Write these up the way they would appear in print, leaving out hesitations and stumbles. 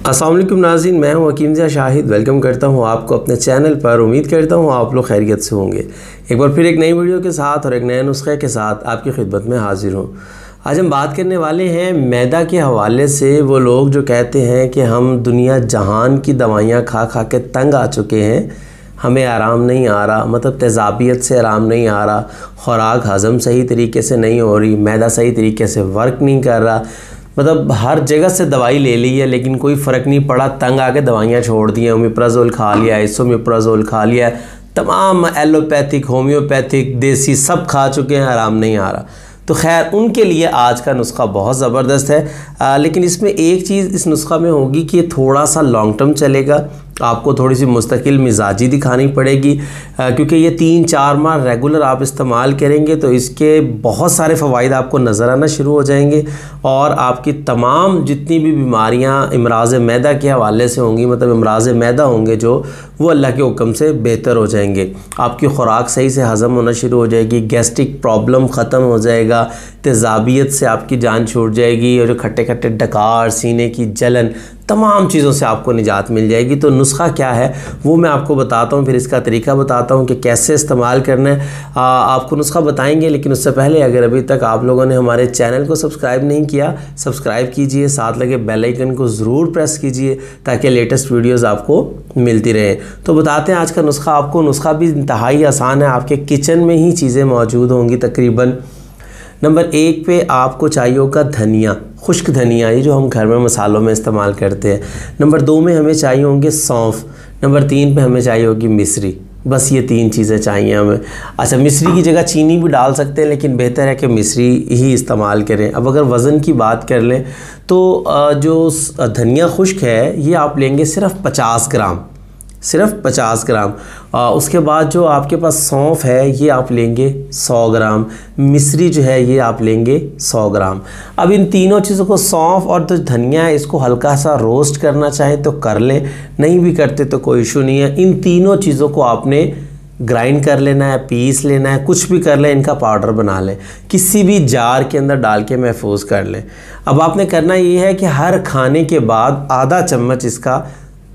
अस्सलाम वालेकुम नाज़रीन, मैं हूं हकीम ज़िया शाहिद। वेलकम करता हूं आपको अपने चैनल पर। उम्मीद करता हूं आप लोग खैरियत से होंगे। एक बार फिर एक नई वीडियो के साथ और एक नए नुस्खे के साथ आपकी खिदमत में हाजिर हूं। आज हम बात करने वाले हैं मैदा के हवाले से। वो लोग जो कहते हैं कि हम दुनिया जहान की दवाइयाँ खा खा के तंग आ चुके हैं, हमें आराम नहीं आ रहा, मतलब तेज़ाबियत से आराम नहीं आ रहा, ख़ुराक हज़म सही तरीके से नहीं हो रही, मैदा सही तरीके से वर्क नहीं कर रहा, मतलब हर जगह से दवाई ले ली है लेकिन कोई फ़र्क नहीं पड़ा, तंग आके दवाइयाँ छोड़ दी हैं। ओमेप्राज़ोल खा लिया, इसोमेप्राज़ोल खा लिया, तमाम एलोपैथिक, होम्योपैथिक, देसी सब खा चुके हैं, आराम नहीं आ रहा। तो खैर उनके लिए आज का नुस्खा बहुत ज़बरदस्त है। लेकिन इसमें एक चीज़ इस नुस्खा में होगी कि ये थोड़ा सा लॉन्ग टर्म चलेगा। आपको थोड़ी सी मुस्तकिल मिजाजी दिखानी पड़ेगी, क्योंकि ये 3-4 माह रेगुलर आप इस्तेमाल करेंगे तो इसके बहुत सारे फ़वाइद आपको नज़र आना शुरू हो जाएंगे और आपकी तमाम जितनी भी बीमारियां इमराज़ मैदा के हवाले से होंगी, मतलब इमराज़ मैदा होंगे जो, वो अल्लाह के हुक्म से बेहतर हो जाएंगे। आपकी ख़ुराक सही से हज़म होना शुरू हो जाएगी, गैस्ट्रिक प्रॉब्लम ख़त्म हो जाएगा, तेज़ाबियत से आपकी जान छूट जाएगी और जो खट्टे खट्टे डकार, सीने की जलन, तमाम चीज़ों से आपको निजात मिल जाएगी। तो नुस्खा क्या है वो मैं आपको बताता हूँ, फिर इसका तरीका बताता हूँ कि कैसे इस्तेमाल करना है। आपको नुस्खा बताएंगे, लेकिन उससे पहले अगर अभी तक आप लोगों ने हमारे चैनल को सब्सक्राइब नहीं किया, सब्सक्राइब कीजिए, साथ लगे बेल आइकन को ज़रूर प्रेस कीजिए ताकि लेटेस्ट वीडियोज़ आपको मिलती रहे। तो बताते हैं आज का नुस्खा आपको। नुस्खा भी इंतहाई आसान है, आपके किचन में ही चीज़ें मौजूद होंगी तकरीबन। नंबर 1 पे आपको चाहिए होगा धनिया, खुश्क धनिया, ये जो हम घर में मसालों में इस्तेमाल करते हैं। नंबर 2 में हमें चाहिए होंगे सौंफ। नंबर 3 पे हमें चाहिए होगी मिश्री। बस ये 3 चीज़ें चाहिए हमें। अच्छा, मिश्री की जगह चीनी भी डाल सकते हैं, लेकिन बेहतर है कि मिश्री ही इस्तेमाल करें। अब अगर वज़न की बात कर लें तो जो धनिया खुश्क है ये आप लेंगे सिर्फ 50 ग्राम, सिर्फ 50 ग्राम। उसके बाद जो आपके पास सौंफ है ये आप लेंगे 100 ग्राम, मिश्री जो है ये आप लेंगे 100 ग्राम। अब इन तीनों चीज़ों को, सौंफ और जो धनिया है, इसको हल्का सा रोस्ट करना चाहें तो कर लें, नहीं भी करते तो कोई इशू नहीं है। इन तीनों चीज़ों को आपने ग्राइंड कर लेना है, पीस लेना है, कुछ भी कर लें, इनका पाउडर बना लें, किसी भी जार के अंदर डाल के महफूज कर लें। अब आपने करना ये है कि हर खाने के बाद आधा चम्मच इसका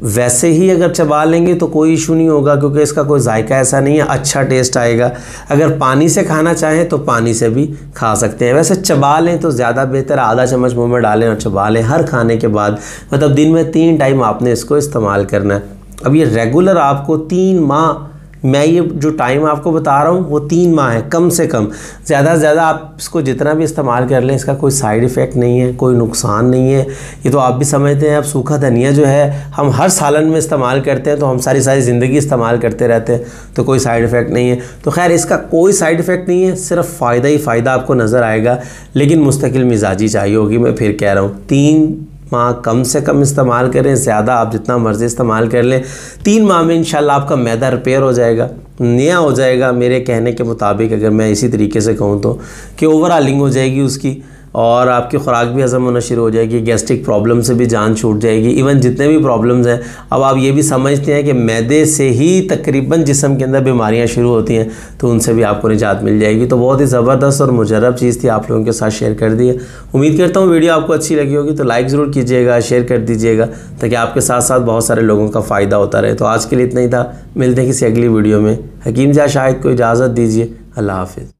वैसे ही अगर चबा लेंगे तो कोई इशू नहीं होगा, क्योंकि इसका कोई जायका ऐसा नहीं है, अच्छा टेस्ट आएगा। अगर पानी से खाना चाहें तो पानी से भी खा सकते हैं, वैसे चबा लें तो ज़्यादा बेहतर। आधा चम्मच मुंह में डालें और चबा लें हर खाने के बाद, मतलब दिन में 3 टाइम आपने इसको इस्तेमाल करना है। अब ये रेगुलर आपको 3 माह, मैं ये जो टाइम आपको बता रहा हूँ वो 3 माह है कम से कम। ज़्यादा से ज़्यादा आप इसको जितना भी इस्तेमाल कर लें, इसका कोई साइड इफ़ेक्ट नहीं है, कोई नुकसान नहीं है। ये तो आप भी समझते हैं। अब सूखा धनिया जो है हम हर सालन में इस्तेमाल करते हैं, तो हम सारी ज़िंदगी इस्तेमाल करते रहते हैं, तो कोई साइड इफ़ेक्ट नहीं है। तो खैर इसका कोई साइड इफ़ेक्ट नहीं है, सिर्फ फ़ायदा ही फ़ायदा आपको नज़र आएगा। लेकिन मुस्तकिल मिजाजी चाहिए होगी, मैं फिर कह रहा हूँ। 3 माह कम से कम इस्तेमाल करें, ज़्यादा आप जितना मर्ज़ी इस्तेमाल कर लें। 3 माह में इंशाल्लाह आपका मैदा रिपेयर हो जाएगा, नया हो जाएगा। मेरे कहने के मुताबिक अगर मैं इसी तरीके से कहूँ तो कि ओवरऑलिंग हो जाएगी उसकी, और आपकी ख़ुराक भी हज़म होना शुरू हो जाएगी, गैस्ट्रिक प्रॉब्लम से भी जान छूट जाएगी। इवन जितने भी प्रॉब्लम्स हैं, अब आप ये भी समझते हैं कि मैदे से ही तकरीबन जिस्म के अंदर बीमारियां शुरू होती हैं, तो उनसे भी आपको निजात मिल जाएगी। तो बहुत ही ज़बरदस्त और मुजर्रब चीज़ थी, आप लोगों के साथ शेयर कर दी है। उम्मीद करता हूँ वीडियो आपको अच्छी लगी होगी, तो लाइक ज़रूर कीजिएगा, शेयर कर दीजिएगा, ताकि आपके साथ साथ बहुत सारे लोगों का फ़ायदा होता रहे। तो आज के लिए इतना ही था, मिलते हैं किसी अगली वीडियो में। हकीम ज़िया शाहिद को इजाज़त दीजिए, अल्लाह हाफ़िज़।